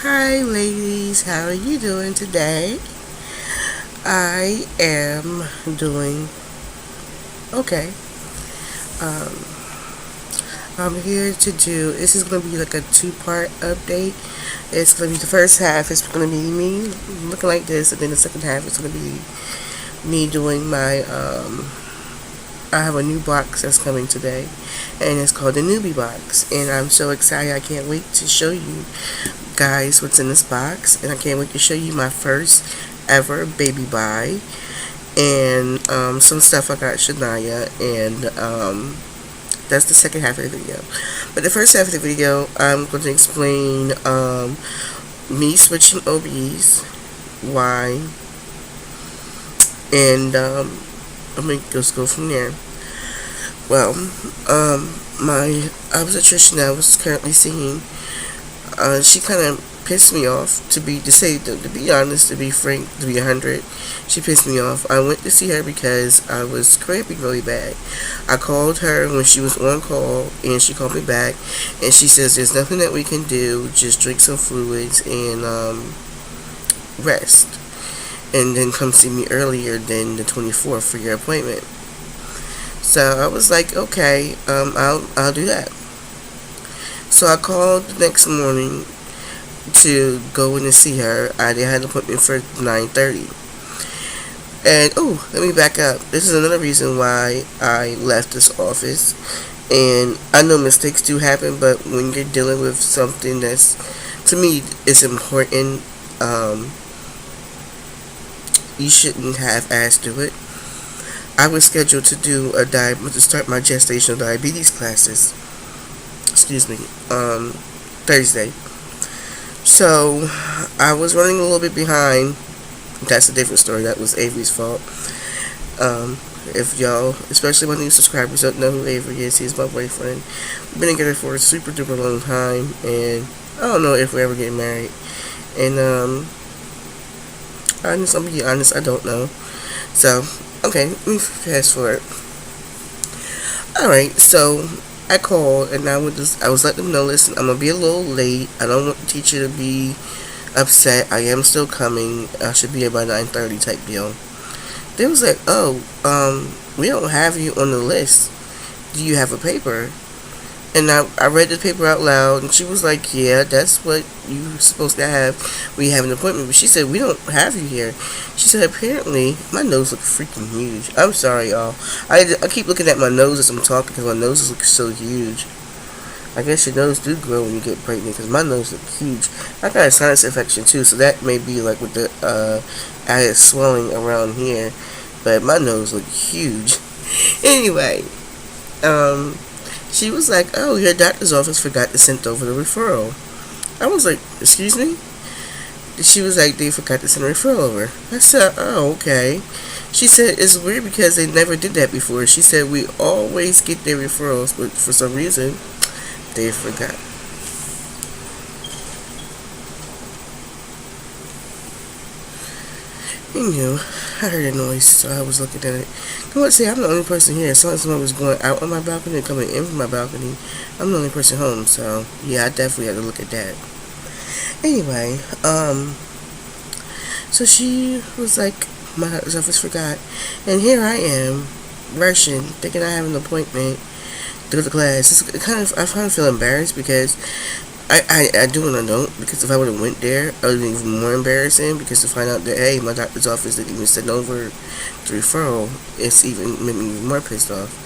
Hi, ladies. How are you doing today? I am doing okay. Um, I'm here to do. This is going to be like a two-part update. It's going to be the first half. It's going to be me looking like this, and then the second half is going to be me doing my. I have a new box that's coming today, and it's called the Noobie box, and I'm so excited. I can't wait to show you guys what's in this box, and I can't wait to show you my first ever baby buy and some stuff I got Shania, and that's the second half of the video. But the first half of the video, I'm going to explain me switching OBs, why, and I'm going to just go from there. Well, my obstetrician I was currently seeing, she kind of pissed me off to be honest, to be frank, to be 100. She pissed me off. I went to see her because I was cramping really bad. I called her when she was on call, and she called me back, and she says there's nothing that we can do, just drink some fluids and rest, and then come see me earlier than the 24th for your appointment. So I was like, okay, I'll do that. So I called the next morning to go in and see her. I had an appointment for 9:30. And let me back up. This is another reason why I left this office. And I know mistakes do happen, but when you're dealing with something that's, to me, is important, you shouldn't have asked to it. I was scheduled to to start my gestational diabetes classes. Excuse me. Thursday. So I was running a little bit behind. That's a different story. That was Avery's fault. If y'all, especially my new subscribers, don't know who Avery is, he's my boyfriend. We've been together for a super duper long time, and I don't know if we ever get married. And I'll be honest, I don't know. So okay, let me fast forward. All right, so I called and I was letting them know, listen, I'm gonna be a little late. I don't want the teacher to be upset. I am still coming. I should be here by 9:30 type deal. They was like, oh, we don't have you on the list. Do you have a paper? And I read the paper out loud, and she was like, yeah, that's what you're supposed to have when you have an appointment. But she said, we don't have you here. She said, apparently, my nose looks freaking huge. I'm sorry, y'all. I keep looking at my nose as I'm talking because my nose looks so huge. I guess your nose do grow when you get pregnant because my nose looks huge. I got a sinus infection too, so that may be like with the added swelling around here. But my nose looks huge. Anyway, she was like, oh, your doctor's office forgot to send over the referral. I was like, excuse me? She was like, they forgot to send a referral over. I said, oh, okay. She said, it's weird because they never did that before. She said, we always get their referrals, but for some reason, they forgot. You know, I heard a noise, so I was looking at it. Come on, say I'm the only person here. As long as someone was going out on my balcony and coming in from my balcony, I'm the only person home. So yeah, I definitely had to look at that. Anyway, so she was like, my doctor's office forgot, and here I am, rushing, thinking I have an appointment to go to class. I kind of feel embarrassed because I do and I don't, because if I would have went there, it would be even more embarrassing, because to find out that, hey, my doctor's office didn't even send over the referral, it's even made me even more pissed off.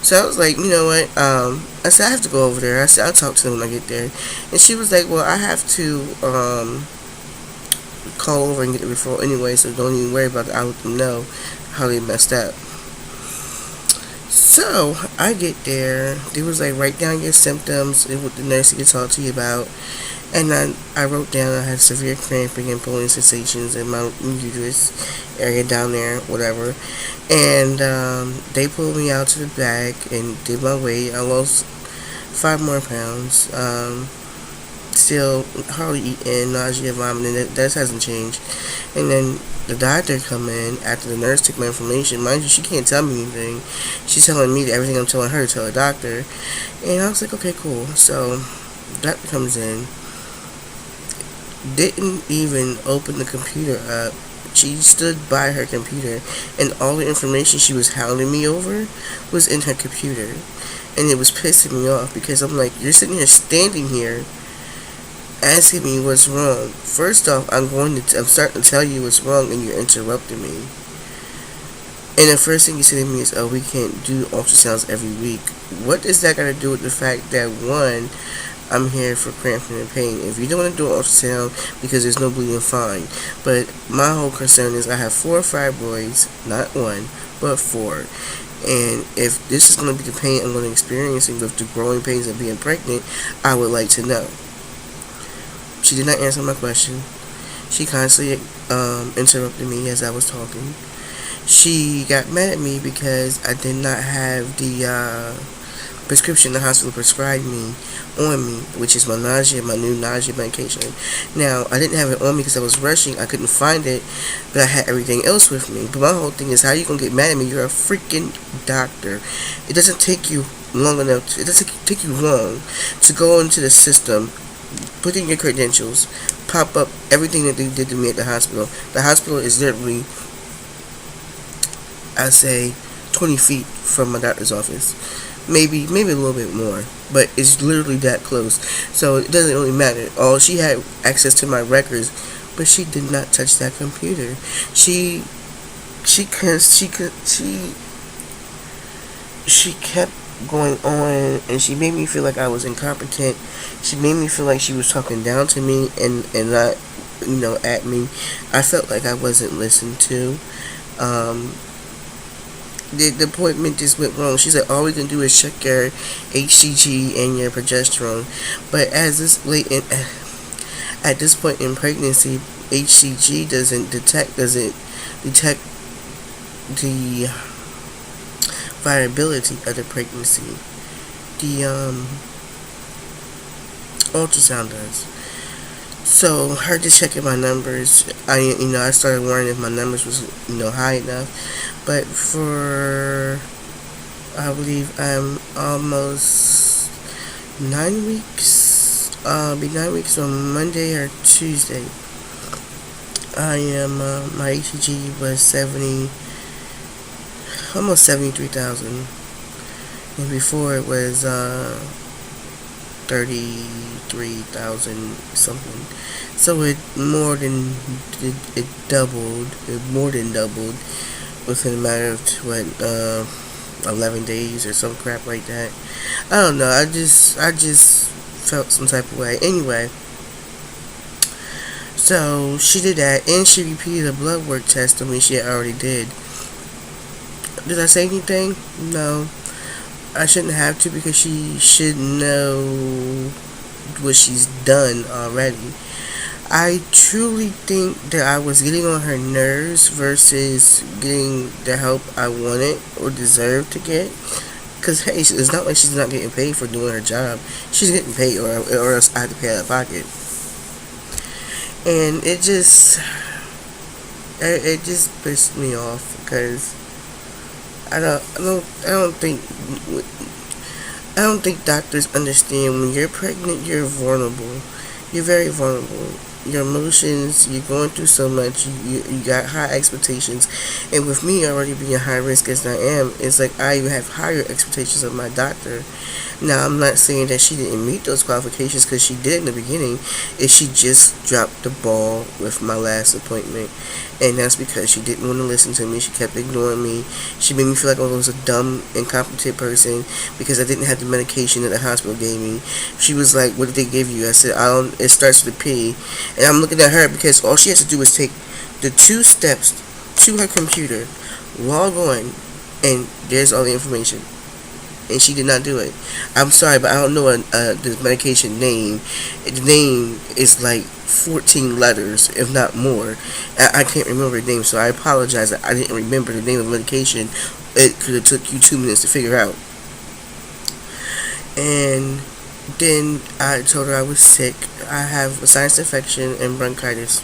So I was like, you know what, I said, I have to go over there. I said, I'll talk to them when I get there. And she was like, well, I have to call over and get the referral anyway, so don't even worry about it. I'll let them know how they messed up. So I get there. They was like, write down your symptoms and what the nurse can talk to you about. And I wrote down I had severe cramping and pulling sensations in my uterus area down there, whatever. And they pulled me out to the back and did my weight. I lost 5 more pounds. Still hardly eating, nausea, vomiting. That hasn't changed. And then the doctor come in after the nurse took my information. Mind you, she can't tell me anything. She's telling me everything I'm telling her to tell the doctor. And I was like, okay, cool. So the doctor comes in. didn't even open the computer up. She stood by her computer, and all the information she was hounding me over was in her computer. And it was pissing me off because I'm like, you're sitting here standing here asking me what's wrong. First off, I'm starting to tell you what's wrong, and you're interrupting me. And the first thing you say to me is, "Oh, we can't do ultrasounds every week." What does that got to do with the fact that one, I'm here for cramping and pain? If you don't want to do an ultrasound because there's no bleeding, fine. But my whole concern is I have 4 fibroids, not one, but 4. And if this is going to be the pain I'm going to experience with the growing pains of being pregnant, I would like to know. She did not answer my question. She constantly interrupted me as I was talking. She got mad at me because I did not have the prescription the hospital prescribed me on me, which is my new nausea medication. Now, I didn't have it on me because I was rushing. I couldn't find it, but I had everything else with me. But my whole thing is, how you gonna get mad at me? You're a freaking doctor. It doesn't take you long enough. It doesn't take you long to go into the system, put in your credentials, pop up everything that they did to me at the hospital. The hospital is literally, I say, 20 feet from my doctor's office. Maybe a little bit more, but it's literally that close. So it doesn't really matter. All she had access to my records, but she did not touch that computer. She kept going on, and she made me feel like I was incompetent. She made me feel like she was talking down to me and not, at me. I felt like I wasn't listened to. The appointment just went wrong. She said all we can do is check your HCG and your progesterone. But at this point in pregnancy, HCG doesn't detect the viability of the pregnancy. The ultrasound does. So her just checking my numbers, I started worrying if my numbers was high enough. But I believe I'm almost 9 weeks. I'll be 9 weeks on Monday or Tuesday. I am my HCG was almost 73,000, and before it was 33,000 something. So it doubled. It more than doubled within a matter of 11 days or some crap like that. I don't know. I just felt some type of way. Anyway, so she did that, and she repeated a blood work test on me she already did. Did I say anything? No. I shouldn't have to, because she should know what she's done already. I truly think that I was getting on her nerves versus getting the help I wanted or deserved to get. Because, hey, it's not like she's not getting paid for doing her job. She's getting paid, or else I have to pay out of pocket. And it just pissed me off, because I don't think doctors understand when you're pregnant, you're vulnerable. You're very vulnerable. Your emotions, you're going through so much, you got high expectations. And with me already being high risk as I am, it's like I even have higher expectations of my doctor. Now, I'm not saying that she didn't meet those qualifications, because she did in the beginning. If she just dropped the ball with my last appointment, and that's because she didn't want to listen to me. She kept ignoring me. She made me feel like I was a dumb, incompetent person because I didn't have the medication that the hospital gave me. She was like, "What did they give you?" I said, "I don't. It starts with a P." And I'm looking at her because all she has to do is take the 2 steps to her computer, log on, and there's all the information. And she did not do it. I'm sorry, but I don't know the medication name. The name is like 14 letters, if not more. I can't remember the name, so I apologize that I didn't remember the name of the medication. It could have took you 2 minutes to figure out. And then I told her I was sick. I have a sinus infection and bronchitis.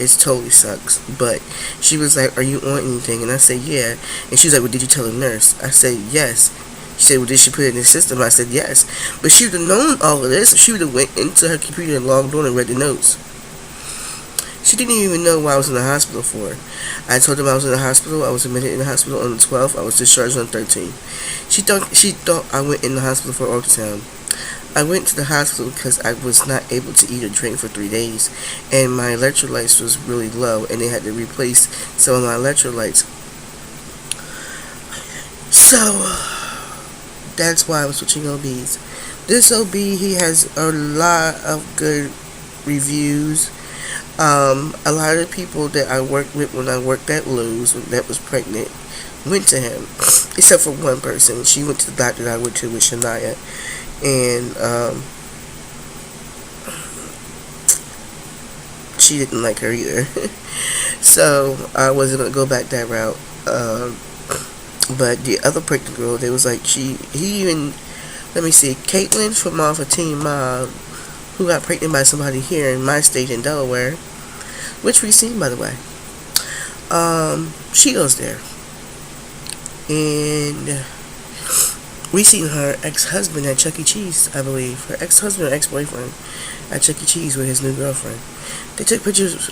It totally sucks. But she was like, "Are you on anything?" And I said, "Yeah." And she was like, "Well, did you tell the nurse?" I said, "Yes." She said, "Well, did she put it in the system?" I said, "Yes." But she would have known all of this if she would have went into her computer and logged on and read the notes. She didn't even know what I was in the hospital for. I told them I was in the hospital. I was admitted in the hospital on the 12th. I was discharged on the 13th. She thought I went in the hospital for ultrasound. I went to the hospital because I was not able to eat or drink for 3 days, and my electrolytes was really low, and they had to replace some of my electrolytes. So that's why I'm switching OBs. This OB, he has a lot of good reviews. A lot of people that I worked with when I worked at Lowe's that was pregnant went to him, except for one person. She went to the doctor that I went to with Shania, and she didn't like her either. So I wasn't gonna go back that route. But the other pregnant girl, they was like he even, let me see, Caitlin from off of Team Mob, who got pregnant by somebody here in my state in Delaware, which we seen, by the way. She goes there, and we seen her ex-husband at Chuck E. Cheese, I believe. Her ex-husband or ex-boyfriend at Chuck E. Cheese with his new girlfriend. They took pictures.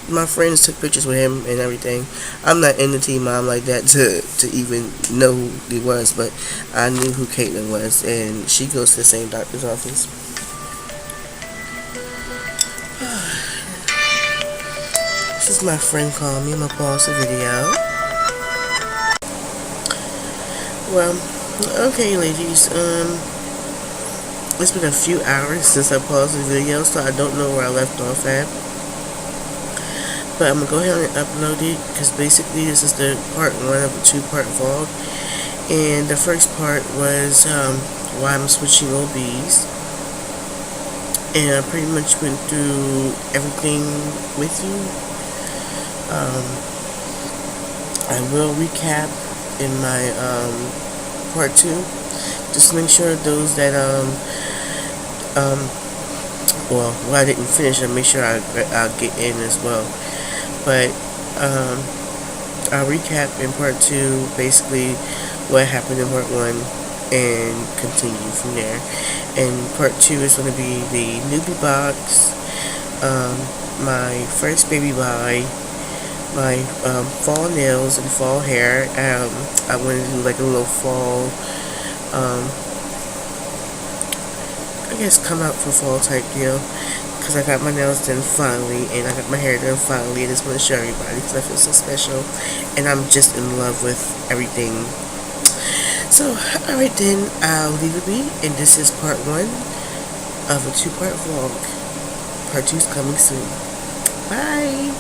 My friends took pictures with him and everything. I'm not in the Team Mom like that to even know who he was, but I knew who Caitlin was, and she goes to the same doctor's office. This is my friend calling me. I'm gonna pause the video. Well, okay, ladies. It's been a few hours since I paused the video, so I don't know where I left off at. But I'm gonna go ahead and upload it because basically this is the part one of a two-part vlog. And the first part was why I'm switching OBs, and I pretty much went through everything with you. I will recap in my part two, just to make sure those that well, I didn't finish, I'll make sure I'll get in as well. But I'll recap in part two basically what happened in part one and continue from there. And part two is going to be the newbie box, my first baby buy, my fall nails and fall hair. I wanted to do like a little fall, I guess come out for fall type deal, because I got my nails done finally, and I got my hair done finally. I just want to show everybody because I feel so special, and I'm just in love with everything. So, alright then, I'll leave it be, and this is part one of a two-part vlog. Part two is coming soon. Bye!